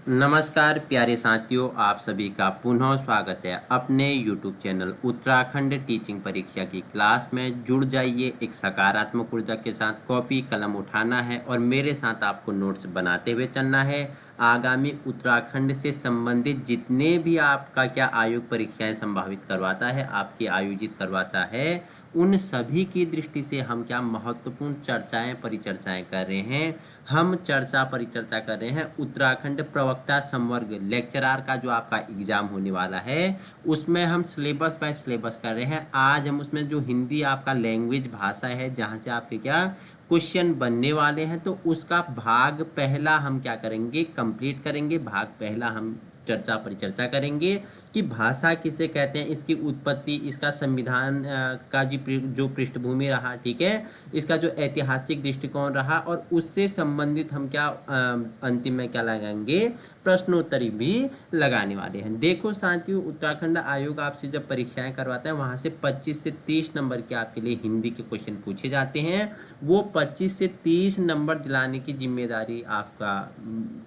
नमस्कार प्यारे साथियों, आप सभी का पुनः स्वागत है अपने YouTube चैनल उत्तराखंड टीचिंग परीक्षा की क्लास में। जुड़ जाइए एक सकारात्मक ऊर्जा के साथ। कॉपी कलम उठाना है और मेरे साथ आपको नोट्स बनाते हुए चलना है। आगामी उत्तराखंड से संबंधित जितने भी आपका क्या आयोग परीक्षाएं संभावित करवाता है, आपकी आयोजित करवाता है, उन सभी की दृष्टि से हम क्या महत्वपूर्ण चर्चाएं परिचर्चाएं कर रहे हैं। हम चर्चा परिचर्चा कर रहे हैं उत्तराखंड प्रवक्ता संवर्ग लेक्चरार का जो आपका एग्जाम होने वाला है, उसमें हम सिलेबस बाय सिलेबस कर रहे हैं। आज हम उसमें जो हिंदी आपका लैंग्वेज भाषा है, जहाँ से आपके क्या क्वेश्चन बनने वाले हैं, तो उसका भाग पहला हम क्या करेंगे, कंप्लीट करेंगे। भाग पहला हम चर्चा परिचर्चा करेंगे कि भाषा किसे कहते हैं, इसकी उत्पत्ति, इसका संविधान का जो पृष्ठभूमि रहा, ठीक है, इसका जो ऐतिहासिक दृष्टिकोण रहा, और उससे संबंधित हम क्या अंतिम में क्या लगाएंगे, प्रश्नोत्तरी भी लगाने वाले हैं। देखो साथियों, उत्तराखंड आयोग आपसे जब परीक्षाएं करवाता है, वहां से 25 से 30 नंबर के आपके लिए हिंदी के क्वेश्चन पूछे जाते हैं। वो 25 से 30 नंबर दिलाने की जिम्मेदारी आपका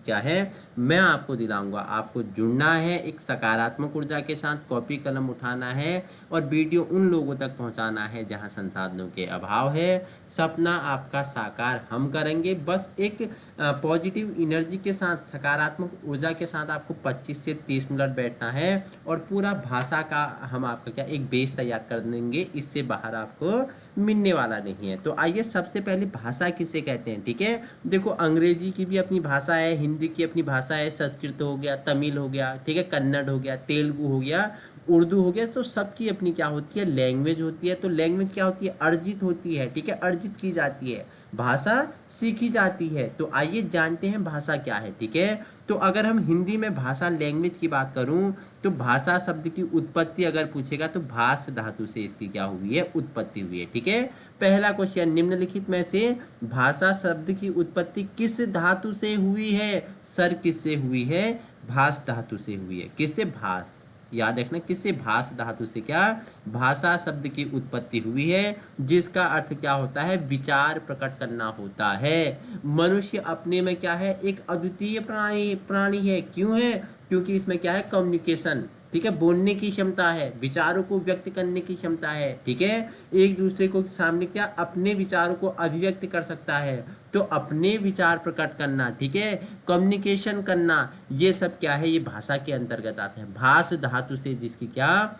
क्या है, मैं आपको दिलाऊंगा। आपको जुड़ना है एक सकारात्मक ऊर्जा के साथ, कॉपी कलम उठाना है और वीडियो उन लोगों तक पहुंचाना है जहां संसाधनों के अभाव है। सपना आपका साकार हम करेंगे। बस एक पॉजिटिव एनर्जी के साथ, सकारात्मक ऊर्जा के साथ आपको 25 से 30 मिनट बैठना है और पूरा भाषा का हम आपका क्या एक बेस तैयार कर देंगे। इससे बाहर आपको मिलने वाला नहीं है। तो आइए सबसे पहले भाषा किसे कहते हैं, ठीक है। देखो, अंग्रेजी की भी अपनी भाषा है, हिंदी की अपनी भाषा है, संस्कृत हो गया, तमिल हो गया, ठीक है, कन्नड़ हो गया, तेलुगु हो गया, उर्दू हो गया। तो सबकी अपनी क्या होती है, लैंग्वेज होती है। तो लैंग्वेज क्या होती है, अर्जित होती है, ठीक है, अर्जित की जाती है, भाषा सीखी जाती है। तो आइए जानते हैं भाषा क्या है, ठीक है। तो अगर हम हिंदी में भाषा लैंग्वेज की बात करूं, तो भाषा शब्द की उत्पत्ति अगर पूछेगा तो भाष धातु से इसकी क्या हुई है, उत्पत्ति हुई है, ठीक है। पहला क्वेश्चन, निम्नलिखित में से भाषा शब्द की उत्पत्ति किस धातु से हुई है। सर, किससे हुई है, भाष धातु से हुई है। किससे, भाष, याद रखना, किससे, भाष धातु से क्या भाषा शब्द की उत्पत्ति हुई है, जिसका अर्थ क्या होता है, विचार प्रकट करना होता है। मनुष्य अपने में क्या है, एक अद्वितीय प्राणी है। क्यों है, क्योंकि इसमें क्या है, कम्युनिकेशन, ठीक है, बोलने की क्षमता है, विचारों को व्यक्त करने की क्षमता है, ठीक है, एक दूसरे को सामने क्या अपने विचारों को अभिव्यक्त कर सकता है। तो अपने विचार प्रकट करना, ठीक है, कम्युनिकेशन करना, ये सब क्या है, ये भाषा के अंतर्गत आता है। भाष धातु से जिसकी क्या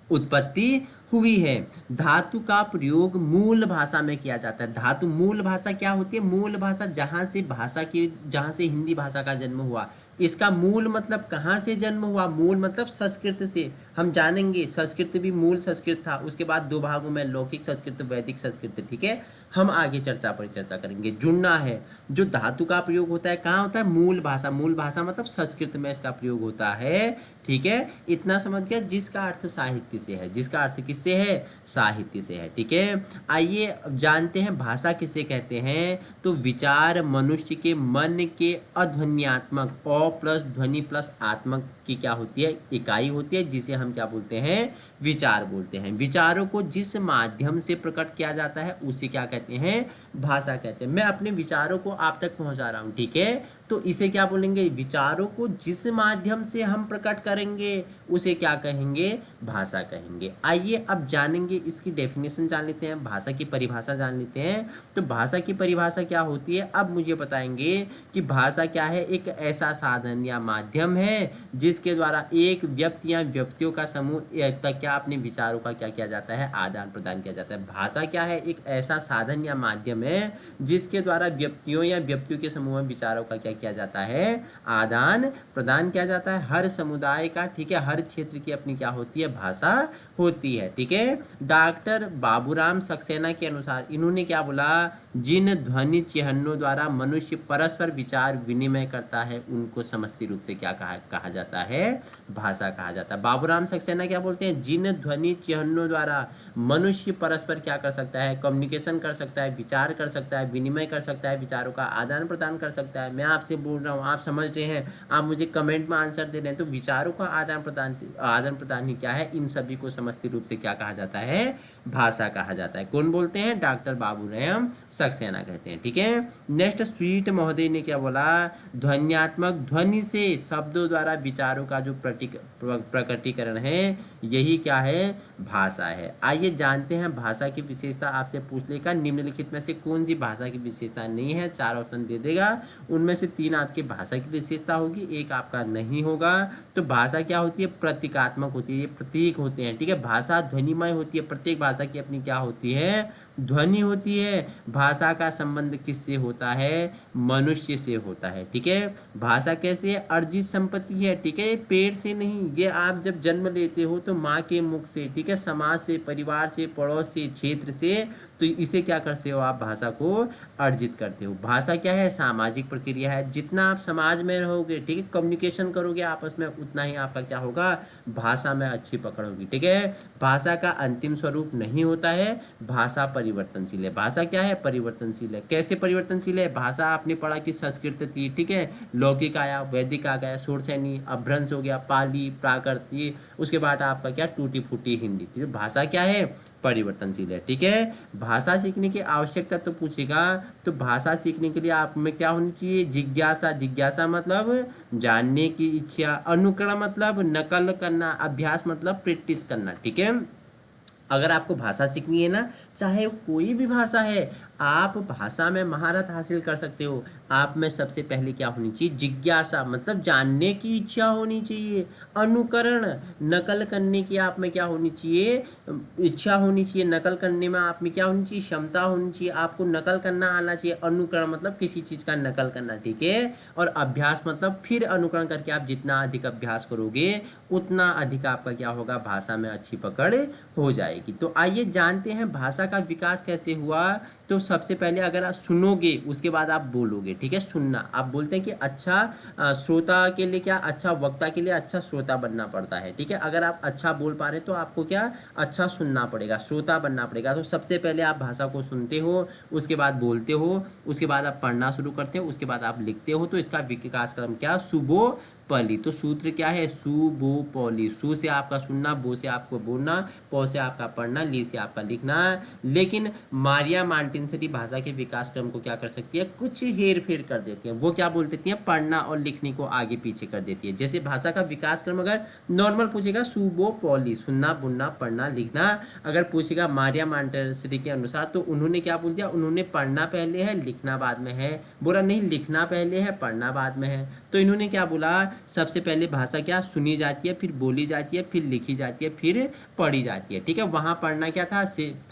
उत्पत्ति हुई है। धातु का प्रयोग मूल भाषा में किया जाता है। धातु, मूल भाषा क्या होती है, मूल भाषा जहाँ से हिंदी भाषा का जन्म हुआ। इसका मूल मतलब कहाँ से जन्म हुआ, मूल मतलब संस्कृत से। हम जानेंगे संस्कृत भी मूल संस्कृत था, उसके बाद दो भागों में लौकिक संस्कृत, वैदिक संस्कृत, ठीक है। हम आगे चर्चा पर चर्चा करेंगे। जुड़ना है, जो धातु का प्रयोग होता है कहाँ होता है, मूल भाषा। मूल भाषा मतलब संस्कृत में इसका प्रयोग होता है, ठीक है। इतना समझ गया, जिसका अर्थ साहित्य से है, जिसका अर्थ किससे है, साहित्य से है, ठीक है। आइए अब जानते हैं भाषा किसे कहते हैं। तो विचार मनुष्य के मन के अध्वन्यात्मक, अ प्लस ध्वनि प्लस आत्मक की क्या होती है, इकाई होती है, जिसे हम क्या बोलते हैं, विचार बोलते हैं। विचारों को जिस माध्यम से प्रकट किया जाता है उसे क्या कहते हैं, भाषा कहते हैं। मैं अपने विचारों को आप तक पहुंचा रहा हूं, ठीक है, तो इसे क्या बोलेंगे, विचारों को जिस माध्यम से हम प्रकट करेंगे उसे क्या कहेंगे, भाषा कहेंगे। आइए अब जानेंगे, इसकी डेफिनेशन जान लेते हैं, भाषा की परिभाषा जान लेते हैं। तो भाषा की परिभाषा क्या होती है, अब मुझे बताएंगे कि भाषा क्या है, एक ऐसा साधन या माध्यम है जिसके द्वारा एक व्यक्ति या व्यक्तियों का समूह तक क्या अपने विचारों का क्या किया जाता है, आदान प्रदान किया जाता है। भाषा क्या है, एक ऐसा साधन या माध्यम है जिसके द्वारा व्यक्तियों या व्यक्तियों के समूह में विचारों का क्या किया जाता है, आदान प्रदान किया जाता है। हर समुदाय का, ठीक है, हर क्षेत्र की अपनी क्या होती है, भाषा होती है, ठीक है। डॉक्टर बाबूराम सक्सेना के अनुसार इन्होंने क्या बोला, जिन ध्वनि चिन्हों द्वारा मनुष्य परस्पर विचार विनिमय करता है उनको समष्टि रूप से क्या कहा जाता है, भाषा कहा जाता है। बाबूराम सक्सेना क्या बोलते हैं, जिन ध्वनि चिन्हों द्वारा मनुष्य परस्पर क्या कर सकता है, कम्युनिकेशन कर सकता है, विचार कर सकता है, विनिमय कर सकता है, विचारों का आदान प्रदान कर सकता है। मैं आपसे बोल रहा हूँ, आप समझ रहे हैं, आप मुझे कमेंट में आंसर दे रहे हैं, तो विचारों का आदान प्रदान ही क्या है, इन सभी को समष्टि रूप से क्या कहा जाता है, भाषा कहा जाता है। कौन बोलते हैं, डॉक्टर बाबूराम सक्सेना कहते हैं। ठीक है, नेक्स्ट स्वीट महोदय ने क्या बोला, ध्वन्यात्मक ध्वनि से शब्दों द्वारा विचारों का जो प्रकटीकरण है, यही क्या है, भाषा है। आइए जानते हैं भाषा की विशेषता। आपसे पूछ लेगा निम्नलिखित में से कौन सी भाषा की विशेषता नहीं है, 4 ऑप्शन दे देगा, उनमें से 3 आपकी भाषा की विशेषता होगी, 1 आपका नहीं होगा। तो भाषा क्या होती है, प्रतीकात्मक होती है, ये प्रतीक होते हैं। ठीक है, भाषा ध्वनिमय होती है, प्रत्येक भाषा की अपनी क्या होती है, ध्वनि होती है। भाषा का संबंध किससे होता है, मनुष्य से होता है। ठीक है, भाषा कैसे है, अर्जित संपत्ति है। ठीक है, ये पेड़ से नहीं, ये आप जब जन्म लेते हो तो माँ के मुख से, ठीक है, समाज से, परिवार से, पड़ोस से, क्षेत्र से, तो इसे क्या करते हो आप, भाषा को अर्जित करते हो। भाषा क्या है, सामाजिक प्रक्रिया है। जितना आप समाज में रहोगे, ठीक है, कम्युनिकेशन करोगे आपस में, उतना ही आपका क्या होगा, भाषा में अच्छी पकड़ होगी। ठीक है, भाषा का अंतिम स्वरूप नहीं होता है, भाषा परिवर्तनशील है। भाषा क्या है, परिवर्तनशील है। कैसे परिवर्तनशील है, भाषा आपने पढ़ा कि संस्कृत थी, ठीक है, लौकिक आया, वैदिक आ गया, शोरसैनी, अपभ्रंश हो गया, पाली, प्राकृत, उसके बाद आपका क्या, टूटी फूटी हिंदी। तो भाषा क्या है, परिवर्तनशील है। ठीक है, भाषा सीखने की आवश्यकता तो पूछेगा, तो भाषा सीखने के लिए आप में क्या होनी चाहिए, जिज्ञासा। जिज्ञासा मतलब जानने की इच्छा, अनुकरण मतलब नकल करना, अभ्यास मतलब प्रैक्टिस करना। ठीक है, अगर आपको भाषा सीखनी है ना, चाहे कोई भी भाषा है, आप भाषा में महारत हासिल कर सकते हो। आप में सबसे पहले क्या होनी चाहिए, जिज्ञासा मतलब जानने की इच्छा होनी चाहिए। अनुकरण, नकल करने की आप में क्या होनी चाहिए, इच्छा होनी चाहिए। नकल करने में आप में क्या होनी चाहिए, क्षमता होनी चाहिए। आपको नकल करना आना चाहिए। अनुकरण मतलब किसी चीज़ का नकल करना। ठीक है, और अभ्यास मतलब फिर अनुकरण करके आप जितना अधिक अभ्यास करोगे, उतना अधिक आपका क्या होगा, भाषा में अच्छी पकड़ हो जाएगी। तो आइए जानते हैं भाषा का विकास कैसे हुआ। तो सबसे पहले अगर आप सुनोगे, उसके बाद आप बोलोगे। ठीक है, सुनना, आप बोलते हैं कि अच्छा श्रोता के लिए क्या, अच्छा वक्ता के लिए अच्छा श्रोता बनना पड़ता है। ठीक है, अगर आप अच्छा बोल पा रहे तो आपको क्या, अच्छा सुनना पड़ेगा, श्रोता बनना पड़ेगा। तो सबसे पहले आप भाषा को सुनते हो, उसके बाद बोलते हो, उसके बाद आप पढ़ना शुरू करते हो, उसके बाद आप लिखते हो। तो इसका विकास क्रम क्या, सुबो पली। तो सूत्र क्या है, सु बो पौली। सु से आपका सुनना, बो से आपको बोलना, पौ से आपका पढ़ना, ली से आपका लिखना। लेकिन मारिया मार्टिनसरी भाषा के विकास क्रम को क्या कर सकती है, कुछ हेर फेर कर देती है। वो क्या बोल देती है, पढ़ना और लिखने को आगे पीछे कर देती है। जैसे भाषा का विकास क्रम अगर नॉर्मल पूछेगा, सु बो पौली, सुनना, बुनना, पढ़ना, लिखना। अगर पूछेगा मारिया मार्टिनसरी के अनुसार, तो उन्होंने क्या बोल दिया, उन्होंने पढ़ना पहले है, लिखना बाद में है। बोला नहीं, लिखना पहले है, पढ़ना बाद में है। तो इन्होंने क्या बोला, सबसे पहले भाषा क्या, सुनी जाती है, फिर बोली जाती है, फिर लिखी जाती है, फिर पढ़ी जाती है। ठीक है, वहाँ पढ़ना क्या था,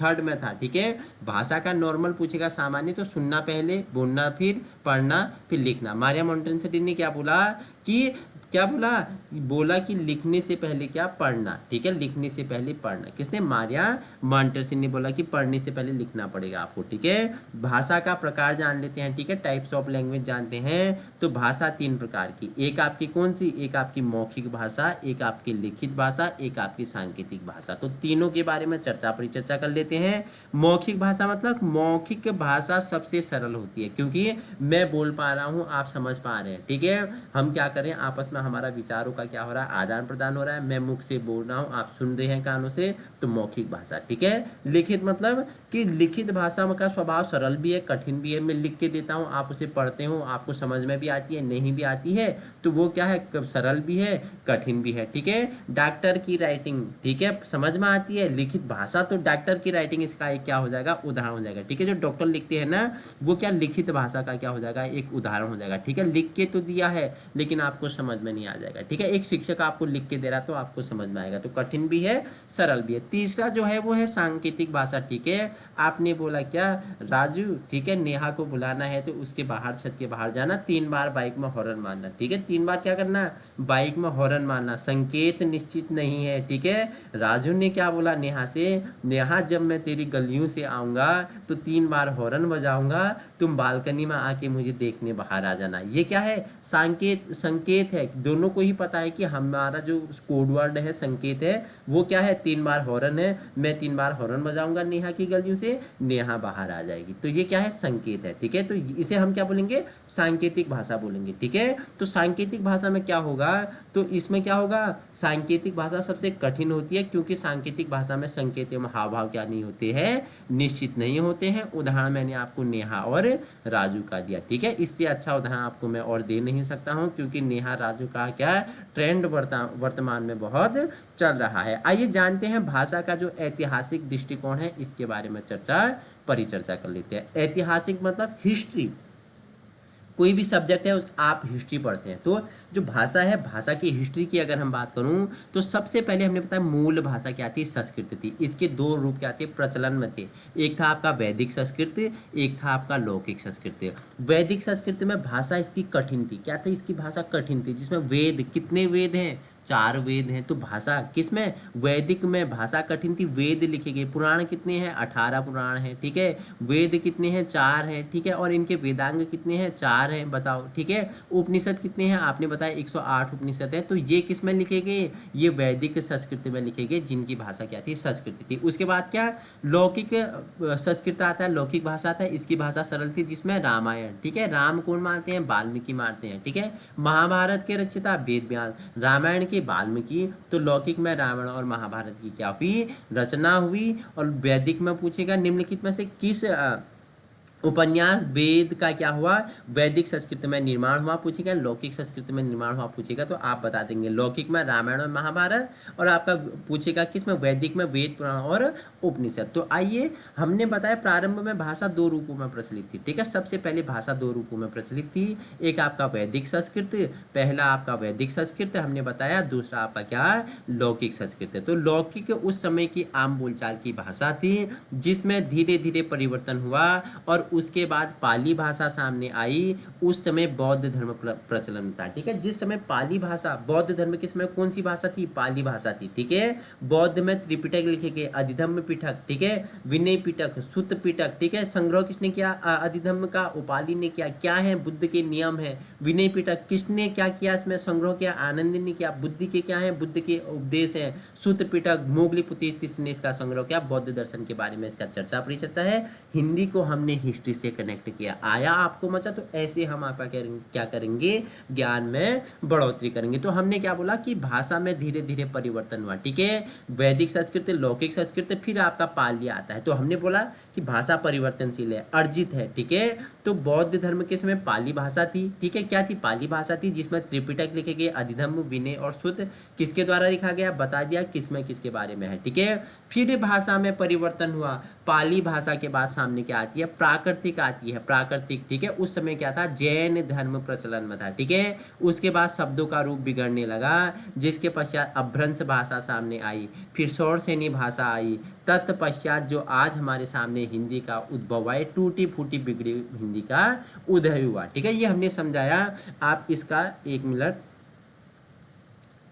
थर्ड में था। ठीक है, भाषा का नॉर्मल पूछेगा सामान्य, तो सुनना पहले, बोलना फिर, पढ़ना फिर लिखना। मारिया मोंटेसेरी ने क्या बोला कि, क्या बोला, बोला कि लिखने से पहले क्या, पढ़ना। ठीक है, लिखने से पहले पढ़ना। किसने, मारिया मोंटेसेरी ने बोला कि पढ़ने से पहले लिखना पड़ेगा आपको। ठीक है, भाषा का प्रकार जान लेते हैं। ठीक है, टाइप्स ऑफ लैंग्वेज जानते हैं। तो भाषा 3 प्रकार की, एक आपकी कौन सी, एक आपकी मौखिक भाषा, एक आपकी लिखित भाषा, एक आपकी सांकेतिक भाषा। तो तीनों के बारे में परिचर्चा कर लेते हैं। मौखिक भाषा मतलब, मौखिक भाषा सबसे सरल होती है, क्योंकि मैं बोल पा रहा हूँ, आप समझ पा रहे हैं। ठीक है, हम क्या कर रहे हैं, आपस में हमारा विचारों का क्या हो रहा है, आदान प्रदान हो रहा है। मैं मुख से बोल रहा हूँ, आप सुन रहे हैं कानों से, तो मौखिक भाषा। ठीक है, लिखित मतलब कि लिखित भाषा का स्वभाव सरल भी है, कठिन भी है। मैं लिख के देता हूँ, आप उसे पढ़ते हो, आपको समझ में भी आती है, नहीं भी आती है, तो वो क्या है, सरल भी है, कठिन भी है। ठीक है, डॉक्टर की राइटिंग, ठीक है, समझ में आती है। लिखित भाषा तो डॉक्टर की राइटिंग, इसका एक क्या हो जाएगा, उदाहरण हो जाएगा। ठीक है, जो डॉक्टर लिखते हैं ना, वो क्या, लिखित भाषा का क्या हो जाएगा, एक उदाहरण हो जाएगा। ठीक है, लिख के तो दिया है, लेकिन आपको समझ में नहीं आ जाएगा। ठीक है, एक शिक्षक आपको लिख के दे रहा तो आपको समझ में आएगा। तो कठिन भी है, सरल भी है। तीसरा जो है वो है सांकेतिक भाषा। ठीक है, आपने बोला क्या, राजू, ठीक है, नेहा को बुलाना है, तो उसके बाहर, छत के बाहर जाना, 3 बार बाइक में हॉर्न मारना। ठीक है, 3 बार क्या करना, बाइक में हॉर्न मारना। संकेत निश्चित नहीं है। ठीक है, राजू ने क्या बोला नेहा से, नेहा जब मैं तेरी गलियों से आऊँगा तो 3 बार हॉर्न बजाऊँगा, तो तुम बालकनी में आके मुझे देखने बाहर आ जाना। ये क्या है? संकेत है। दोनों को ही पता है कि हमारा जो कोड वर्ड है, संकेत है, वो क्या है? 3 बार हॉर्न है। मैं 3 बार हॉर्न बजाऊंगा नेहा की गलियों से, नेहा बाहर आ जाएगी। तो ये क्या है? संकेत है। ठीक है, तो इसे हम क्या बोलेंगे? सांकेतिक भाषा बोलेंगे। ठीक है, तो सांकेतिक भाषा में क्या होगा? तो इसमें क्या होगा? सांकेतिक भाषा सबसे कठिन होती है, क्योंकि सांकेतिक भाषा में संकेत एवं हाव भाव क्या नहीं होते हैं? निश्चित नहीं होते हैं। उदाहरण मैंने आपको नेहा और राजू का दिया। ठीक है, इससे अच्छा उदाहरण आपको मैं और दे नहीं सकता हूं, क्योंकि नेहा राजू का क्या ट्रेंड वर्तमान में बहुत चल रहा है। आइए जानते हैं भाषा का जो ऐतिहासिक दृष्टिकोण है, इसके बारे में परिचर्चा कर लेते हैं। ऐतिहासिक मतलब हिस्ट्री। कोई भी सब्जेक्ट है, उस आप हिस्ट्री पढ़ते हैं, तो जो भाषा है, भाषा की हिस्ट्री की अगर हम बात करूं, तो सबसे पहले हमने बताया मूल भाषा क्या थी? संस्कृत थी। इसके दो रूप क्या थे? प्रचलन में थे। एक था आपका वैदिक संस्कृत, एक था आपका लौकिक संस्कृत। वैदिक संस्कृत में भाषा इसकी कठिन थी। क्या थी? इसकी भाषा कठिन थी, जिसमें वेद, कितने वेद हैं? 4 वेद हैं। तो भाषा किसमें? वैदिक में भाषा कठिन थी। वेद लिखे गए। पुराण कितने हैं? 18 पुराण हैं। ठीक है, वेद कितने हैं? 4 हैं। ठीक है, और इनके वेदांग कितने हैं? 4 हैं। बताओ। ठीक है, उपनिषद कितने हैं? आपने बताया 108 उपनिषद है। तो ये किस में लिखे गए? ये वैदिक संस्कृत में लिखे गए, जिनकी भाषा क्या थी? संस्कृत थी। उसके बाद क्या? लौकिक संस्कृत आता है, लौकिक भाषा आता है। इसकी भाषा सरल थी, जिसमें रामायण। ठीक है, राम कौन मानते हैं? वाल्मीकि मानते हैं। ठीक है, महाभारत के रचयिता वेद व्यास, रामायण के वाल्मीकि। तो लौकिक में रामायण और महाभारत की क्या हुई? रचना हुई। और वैदिक में पूछेगा निम्नलिखित में से किस उपन्यास वेद का क्या हुआ? वैदिक संस्कृत में निर्माण हुआ पूछेगा। लौकिक संस्कृत में निर्माण हुआ पूछेगा, तो आप बता देंगे लौकिक में रामायण और महाभारत, और आपका पूछेगा किस में? वैदिक में वेद पुराण और उपनिषद। तो आइए, हमने बताया प्रारंभ में भाषा 2 रूपों में प्रचलित थी। ठीक है, सबसे पहले भाषा 2 रूपों में प्रचलित थी। एक आपका वैदिक संस्कृत, पहला आपका वैदिक संस्कृत हमने बताया, दूसरा आपका क्या? लौकिक संस्कृत है। तो लौकिक उस समय की आम बोलचाल की भाषा थी, जिसमें धीरे धीरे परिवर्तन हुआ और उसके बाद पाली भाषा सामने आई। उस समय बौद्ध धर्म प्रचलन था। ठीक है, जिस समय पाली भाषा, बौद्ध धर्म के समय कौन सी भाषा थी? पाली भाषा थी। ठीक है, बौद्ध में त्रिपिटक लिखे गए, अधिधम्म पिटक, ठीक है, विनय पिटक, सुत्त पिटक। ठीक है, संग्रह किसने किया? अधिधम्म का उपाली ने किया। क्या है? बुद्ध के नियम है। विनय पिटक किसने क्या किया? इसमें संग्रह किया? आनंद ने किया। बुद्ध के क्या है? बुद्ध के उपदेश है। सुत्त पिटक, मोगलीपुति ने इसका संग्रह किया। बौद्ध दर्शन के बारे में इसका चर्चा परिचर्चा है। हिंदी को हमने हिस्ट्री से कनेक्ट किया। आया आपको मजा? तो ऐसे हम आपका क्या करेंगे? ज्ञान में बढ़ोतरी करेंगे। तो हमने क्या बोला कि भाषा में धीरे धीरे परिवर्तन हुआ। ठीक है, वैदिक संस्कृत, लौकिक संस्कृत, फिर आपका पाली आता है। तो हमने बोला कि भाषा परिवर्तनशील है, अर्जित है। ठीक है, तो बौद्ध धर्म के समय पाली भाषा थी। ठीक है, क्या थी? पाली भाषा थी, जिसमें त्रिपिटक लिखे गए, अधिधम्म, विनय और सुत्त किसके द्वारा लिखा गया? बता दिया किसमें किसके बारे में है। ठीक है, फिर भाषा में परिवर्तन हुआ। पाली भाषा के बाद सामने क्या आती है? प्राकृतिक आती है। प्राकृतिक, ठीक है, उस समय क्या था? जैन धर्म प्रचलन में था। ठीक है, उसके बाद शब्दों का रूप बिगड़ने लगा, जिसके पश्चात अपभ्रंश भाषा सामने आई, फिर शौरसेनी भाषा आई, तत्पश्चात जो आज हमारे सामने हिंदी का उद्भव है, टूटी फूटी बिगड़ी हिंदी का उदय हुआ। ठीक है, ये हमने समझाया। आप इसका 1 मिनट,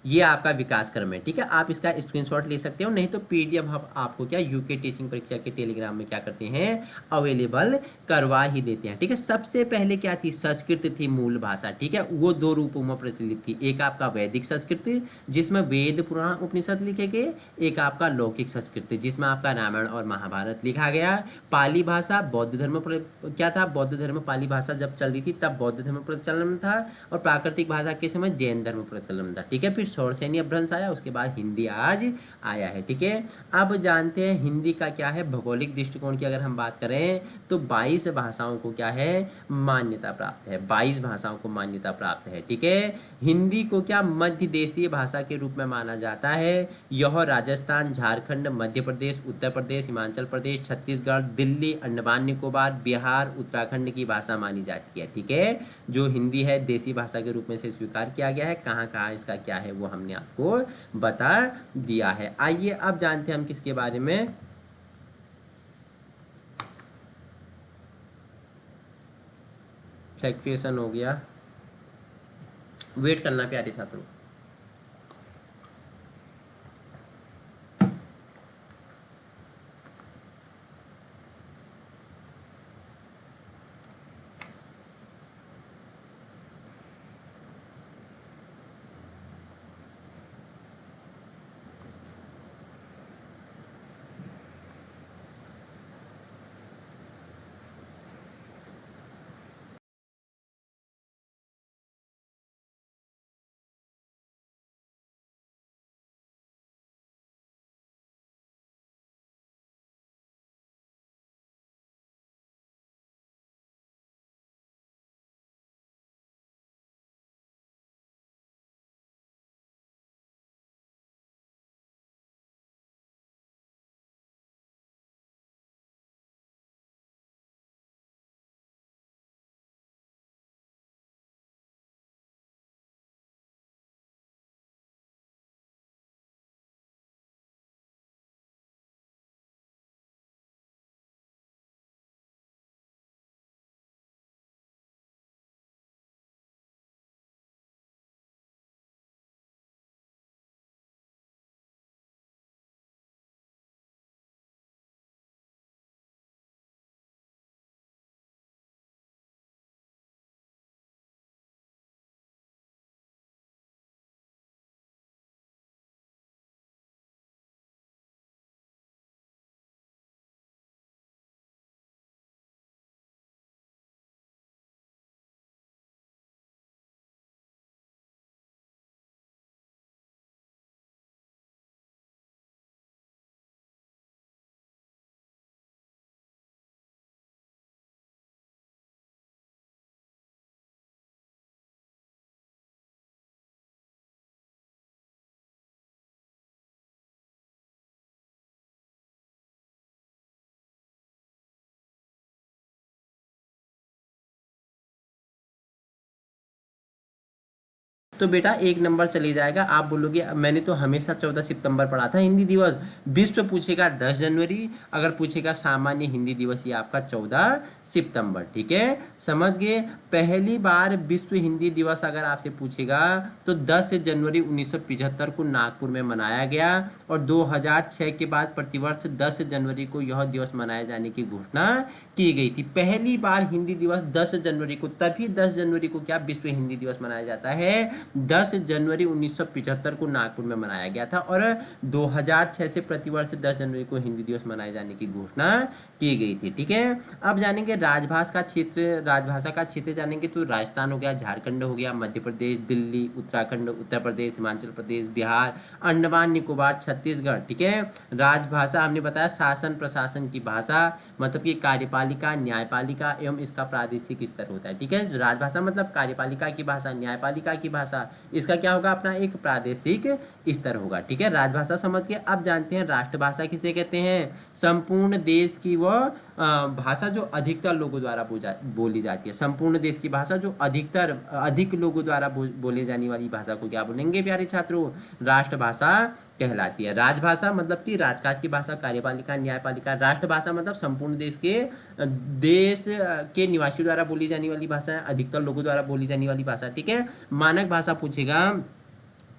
ये आपका विकास क्रम है। ठीक है, आप इसका स्क्रीनशॉट ले सकते हो, नहीं तो पीडीएफ हम आपको क्या यूके टीचिंग परीक्षा के टेलीग्राम में क्या करते हैं? अवेलेबल करवा ही देते हैं। ठीक है, सबसे पहले क्या थी? संस्कृत थी मूल भाषा। ठीक है, वो 2 रूपों में प्रचलित थी। एक आपका वैदिक संस्कृत, जिसमें वेद पुराण उपनिषद लिखे गए। एक आपका लौकिक संस्कृत, जिसमें आपका रामायण और महाभारत लिखा गया। पाली भाषा बौद्ध धर्म क्या था? बौद्ध धर्म, पाली भाषा जब चल रही थी तब बौद्ध धर्म प्रचलन में था, और प्राकृतिक भाषा के समय जैन धर्म प्रचलन में था। ठीक है, फिर शौरसेनी अपभ्रंश आया, उसके बाद हिंदी आज आया है। ठीक है, अब जानते हैं हिंदी का क्या है? भौगोलिक दृष्टिकोण की अगर हम बात करें, तो 22 भाषाओं को क्या है? मान्यता प्राप्त है। 22 भाषाओं को मान्यता प्राप्त है। ठीक है, हिंदी को क्या? मध्य देशीय भाषा के रूप में माना जाता है। यह राजस्थान, झारखंड, मध्य प्रदेश, उत्तर प्रदेश, हिमाचल प्रदेश, छत्तीसगढ़, दिल्ली, अंडमान निकोबार, बिहार, उत्तराखंड की भाषा मानी जाती है। ठीक है, जो हिंदी है देसी भाषा के रूप में से स्वीकार किया गया है। कहाँ कहाँ इसका क्या है वो हमने आपको बता दिया है। आइए अब जानते हैं हम किसके बारे में? फ्लक्चुएशन हो गया, वेट करना प्यारे छात्रों। तो बेटा 1 नंबर चले जाएगा। आप बोलोगे मैंने तो हमेशा 14 सितंबर पढ़ा था हिंदी दिवस। विश्व पूछेगा 10 जनवरी, अगर पूछेगा सामान्य हिंदी दिवस ये आपका 14 सितंबर। ठीक है, समझ गए। पहली बार विश्व हिंदी दिवस अगर आपसे पूछेगा तो 10 जनवरी 1975 को नागपुर में मनाया गया और 2006 के बाद प्रतिवर्ष 10 जनवरी को यह दिवस मनाए जाने की घोषणा की गई थी। पहली बार हिंदी दिवस 10 जनवरी को, तभी 10 जनवरी को क्या विश्व हिंदी दिवस मनाया जाता है, 10 जनवरी 1975 को नागपुर में मनाया गया था और 2006 से प्रतिवर्ष 10 जनवरी को हिंदी दिवस मनाए जाने की घोषणा की गई थी। ठीक है, अब जानेंगे राजभाषा का क्षेत्र जानेंगे तो राजस्थान हो गया, झारखंड हो गया, मध्य प्रदेश, दिल्ली, उत्तराखंड, उत्तर प्रदेश, हिमाचल प्रदेश, बिहार, अंडमान निकोबार, छत्तीसगढ़। ठीक है, राजभाषा हमने बताया शासन प्रशासन की भाषा, मतलब कि कार्यपालिका, न्यायपालिका एवं इसका प्रादेशिक स्तर होता है। ठीक है, राजभाषा मतलब कार्यपालिका की भाषा, न्यायपालिका की भाषा, इसका क्या होगा अपना एक प्रादेशिक स्तर होगा। ठीक है, राजभाषा समझ के अब जानते हैं राष्ट्रभाषा किसे कहते हैं। संपूर्ण देश की वह भाषा जो अधिकतर लोगों द्वारा बोली जाती है। संपूर्ण देश की भाषा जो अधिक लोगों द्वारा बोले जाने वाली भाषा को क्या बोलेंगे प्यारे छात्रों, राष्ट्रभाषा कहलाती है। राजभाषा मतलब कि राजकाज की भाषा, कार्यपालिका, न्यायपालिका। राष्ट्रभाषा मतलब संपूर्ण देश के निवासियों द्वारा बोली जाने वाली भाषा है, अधिकतर लोगों द्वारा बोली जाने वाली भाषा। ठीक है, मानक भाषा पूछेगा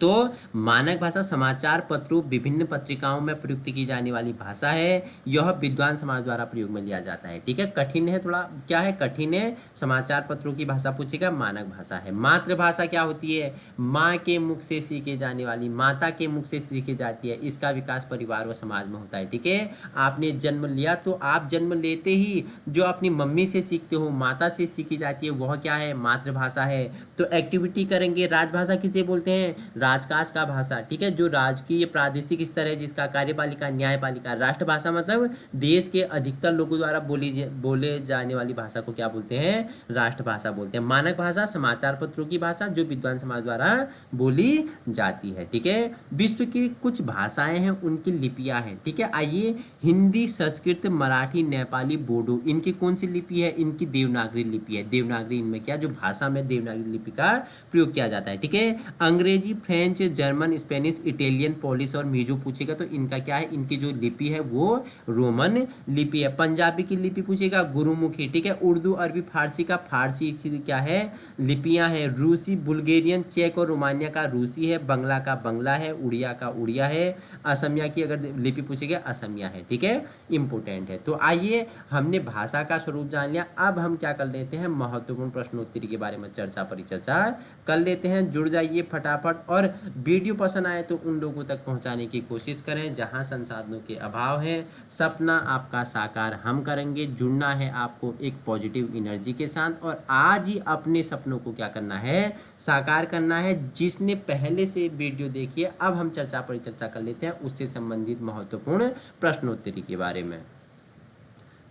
तो मानक भाषा समाचार पत्रों विभिन्न पत्रिकाओं में प्रयुक्त की जाने वाली भाषा है। यह विद्वान समाज द्वारा प्रयोग में लिया जाता है। ठीक है, कठिन है थोड़ा, क्या है कठिन है, समाचार पत्रों की भाषा पूछेगा, मानक भाषा है। मातृभाषा क्या होती है, माँ के मुख से सीखे जाने वाली, माता के मुख से सीखी जाती है। इसका विकास परिवार व समाज में होता है। ठीक है, आपने जन्म लिया तो आप जन्म लेते ही जो अपनी मम्मी से सीखते हो, माता से सीखी जाती है, वह क्या है, मातृभाषा है। तो एक्टिविटी करेंगे, राजभाषा किसे बोलते हैं, राजकाज का भाषा। ठीक है, जो राजकीय प्रादेशिक स्तर है जिसका कार्यपालिका, न्यायपालिका। राष्ट्रभाषा मतलब देश के अधिकतर लोगों द्वारा बोले जाने वाली भाषा को क्या बोलते हैं, राष्ट्रभाषा बोलते हैं। मानक भाषा समाचार पत्रों की भाषा जो विद्वान समाज द्वारा बोली जाती है। ठीक है, विश्व की कुछ भाषाएं हैं उनकी लिपियां हैं। ठीक है, आइए हिंदी, संस्कृत, मराठी, नेपाली, बोडो, इनकी कौन सी लिपि है, इनकी देवनागरी लिपि है। देवनागरी इनमें क्या जो भाषा में देवनागरी लिपि का प्रयोग किया जाता है। ठीक है, अंग्रेजी, French, German, Spanish, Italian, Polish और मीजो पूछेगा तो इनका क्या है, इनकी जो लिपि है वो रोमन लिपि है। पंजाबी की लिपि पूछेगा गुरुमुखी। ठीक है, उर्दू, अरबी, फारसी का फारसी क्या है, लिपियां हैं। रूसी, बुल्गेरियन, चेक और रोमानिया का रूसी है। बंगला का बंगला है। उड़िया का उड़िया है। असमिया की अगर लिपि पूछेगा असमिया है। ठीक है, इंपोर्टेंट है। तो आइए हमने भाषा का स्वरूप जान लिया, अब हम क्या कर लेते हैं, महत्वपूर्ण प्रश्नोत्तरी के बारे में परिचर्चा कर लेते हैं। जुड़ जाइए फटाफट और वीडियो पसंद आए तो उन लोगों तक पहुंचाने की कोशिश करें जहां संसाधनों के अभाव है। सपना आपका साकार हम करेंगे। जुड़ना है आपको एक पॉजिटिव एनर्जी के साथ और आज ही अपने सपनों को क्या करना है, साकार करना है। जिसने पहले से वीडियो देखी है, अब हम परिचर्चा कर लेते हैं उससे संबंधित महत्वपूर्ण प्रश्नोत्तरी के बारे में।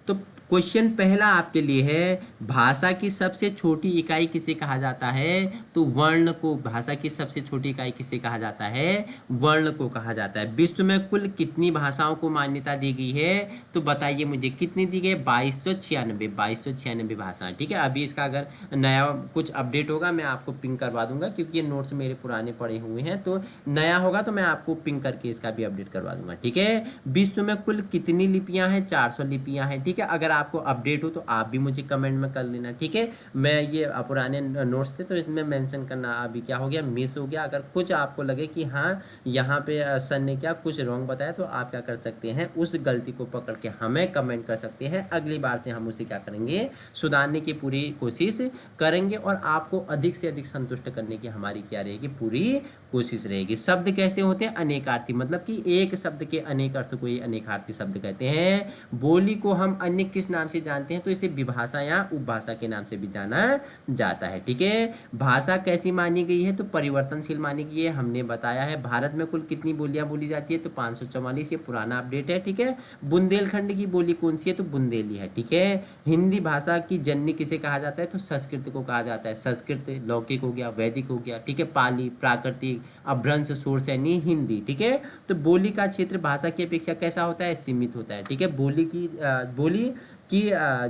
तो क्वेश्चन पहला आपके लिए है, भाषा की सबसे छोटी इकाई किसे कहा जाता है, तो वर्ण को। भाषा की सबसे छोटी इकाई किसे कहा जाता है, वर्ण को कहा जाता है। विश्व में कुल कितनी भाषाओं को मान्यता दी गई है, तो बताइए मुझे कितनी दी गई, 2296 भाषाएं। ठीक है, अभी इसका अगर नया कुछ अपडेट होगा मैं आपको पिंक करवा दूंगा क्योंकि ये नोट्स मेरे पुराने पड़े हुए हैं, तो नया होगा तो मैं आपको पिंक करके इसका भी अपडेट करवा दूंगा। ठीक है, विश्व में कुल कितनी लिपियां हैं, 400 लिपियां हैं। ठीक है, अगर आपको अपडेट हो तो आप भी मुझे कमेंट में कर लेना। ठीक है, मैं ये पुराने नोट्स थे तो इसमें मेंशन करना अभी क्या हो गया, मिस हो गया। अगर कुछ आपको लगे कि हाँ यहाँ पे सर ने क्या कुछ रॉन्ग बताया तो आप क्या कर सकते हैं, उस गलती को पकड़ के हमें कमेंट कर सकते हैं। अगली बार से हम उसे क्या करेंगे, सुधारने की पूरी कोशिश करेंगे और आपको अधिक से अधिक संतुष्ट करने की हमारी क्या रहेगी, पूरी कोशिश रहेगी। शब्द कैसे होते हैं, अनेकार्थी, मतलब कि एक शब्द के अनेक अर्थ को ही अनेकार्थी शब्द कहते हैं। बोली को हम अन्य किस नाम से जानते हैं, तो इसे विभाषा या उपभाषा के नाम से भी जाना जाता है। ठीक है, भाषा कैसी मानी गई है, तो परिवर्तनशील मानी गई है, हमने बताया है। भारत में कुल कितनी बोलियां बोली जाती है, तो 544, ये पुराना अपडेट है। ठीक है, बुंदेलखंड की बोली कौन सी है, तो बुंदेली है। ठीक है, हिंदी भाषा की जननी किसे कहा जाता है, तो संस्कृत को कहा जाता है। संस्कृत लौकिक हो गया, वैदिक हो गया। ठीक है, पाली, प्राकृतिक, अपभ्रंश, सोर्सैनी, हिंदी। ठीक है, तो बोली का क्षेत्र भाषा की अपेक्षा कैसा होता है, सीमित होता है। ठीक है, बोली कि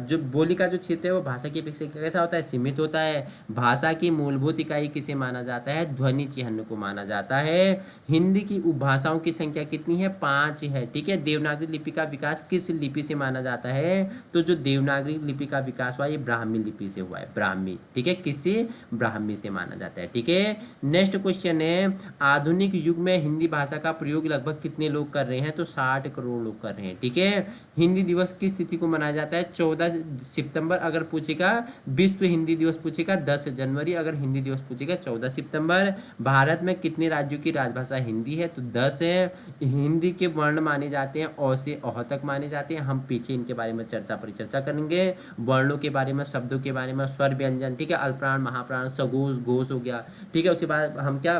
जो बोली का जो क्षेत्र है वो भाषा की अपेक्षा कैसा होता है, सीमित होता है। भाषा की मूलभूत इकाई किसे माना जाता है, ध्वनि चिह्न को माना जाता है। हिंदी की उपभाषाओं की संख्या कितनी है, 5 है। ठीक है, देवनागरी लिपि का विकास किस लिपि से माना जाता है, तो जो देवनागरी लिपि का विकास हुआ ये ब्राह्मी लिपि से हुआ है, ब्राह्मी। ठीक है, किससे, ब्राह्मी से माना जाता है। ठीक है, नेक्स्ट क्वेश्चन है, आधुनिक युग में हिंदी भाषा का प्रयोग लगभग कितने लोग कर रहे हैं, तो 60 करोड़ लोग कर रहे हैं। ठीक है, हिंदी दिवस किस तिथि को मनाया जाता है, 14 सितंबर अगर पूछेगा। विश्व हिंदी दिवस पूछेगा 10 जनवरी, अगर हिंदी दिवस पूछेगा 14 सितंबर। भारत में कितने राज्यों की राजभाषा हिंदी है, तो 10 है। हिंदी के वर्ण माने जाते हैं अ से अह तक माने जाते हैं, हम पीछे इनके बारे में परिचर्चा करेंगे। वर्णों के बारे में, शब्दों के बारे में, स्वर व्यंजन, ठीक है, अल्पप्राण, महाप्राण, सघोष, घोष हो गया। ठीक है, उसके बाद हम क्या,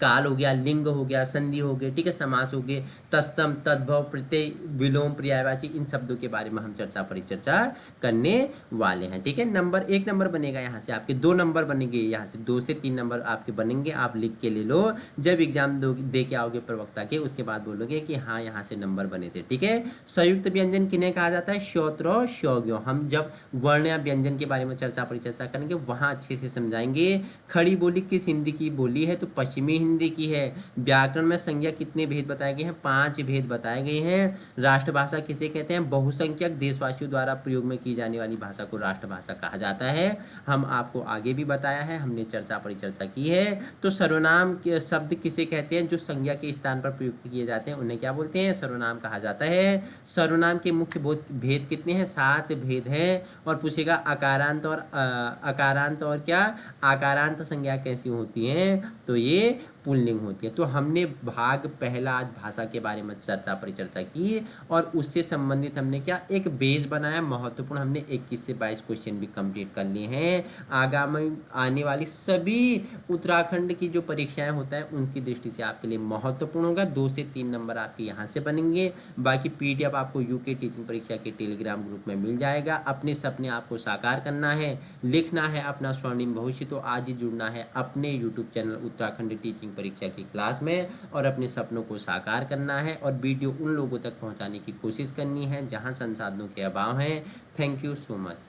काल हो गया, लिंग हो गया, संधि हो गए, ठीक है, समास हो गए, तत्सम, तद्भव, प्रत्यय, विलोम, पर्यायवाची, इन शब्दों के बारे में हम परिचर्चा करने वाले हैं। ठीक है, नंबर 1 नंबर बनेगा यहाँ से, आपके 2 नंबर बनेंगे, यहाँ से 2 से 3 नंबर आपके बनेंगे, आप लिख के ले लो। जब एग्जाम दे के आओगे प्रवक्ता के, उसके बाद बोलोगे कि हाँ यहाँ से नंबर बने थे। ठीक है, संयुक्त व्यंजन किन्हें कहा जाता है, श्रोत्र श्योग्यो। हम जब वर्ण या व्यंजन के बारे में परिचर्चा करेंगे वहाँ अच्छे से समझाएंगे। खड़ी बोली किस हिंदी की बोली है, तो पश्चिमी हिंदी की है। व्याकरण में संज्ञा कितने भेद बताए गए हैं, 5 भेद बताए गए हैं। राष्ट्रभाषा किसे कहते हैं, बहुसंख्यक देशवासियों द्वारा प्रयोग में की जाने वाली भाषा को राष्ट्रभाषा कहा जाता है। हम आपको आगे भी बताया है, हमने परिचर्चा की है। तो सर्वनाम के शब्द किसे कहते हैं, जो संज्ञा के स्थान पर प्रयुक्त किए जाते हैं उन्हें क्या बोलते हैं, सर्वनाम कहा जाता है। सर्वनाम के मुख्य भेद कितने हैं, 7 भेद हैं। और पूछेगा अकारांत और क्या, आकारांत संज्ञा कैसी होती हैं, तो ये पुल्लिंग होती है। तो हमने भाग पहला आज भाषा के बारे में परिचर्चा की और उससे संबंधित हमने क्या, एक बेस बनाया महत्वपूर्ण। हमने 21 से 22 क्वेश्चन भी कंप्लीट कर लिए हैं। आगामी आने वाली सभी उत्तराखंड की जो परीक्षाएं होता है उनकी दृष्टि से आपके लिए महत्वपूर्ण होगा। 2 से 3 नंबर आपके यहाँ से बनेंगे। बाकी PDF आपको यूके टीचिंग परीक्षा के टेलीग्राम ग्रुप में मिल जाएगा। अपने सपने आपको साकार करना है, लिखना है अपना स्वर्णिम भविष्य, तो आज ही जुड़ना है अपने यूट्यूब चैनल उत्तराखंड टीचिंग परीक्षा की क्लास में और अपने सपनों को साकार करना है और वीडियो उन लोगों तक पहुंचाने की कोशिश करनी है जहां संसाधनों के अभाव है। Thank you so much.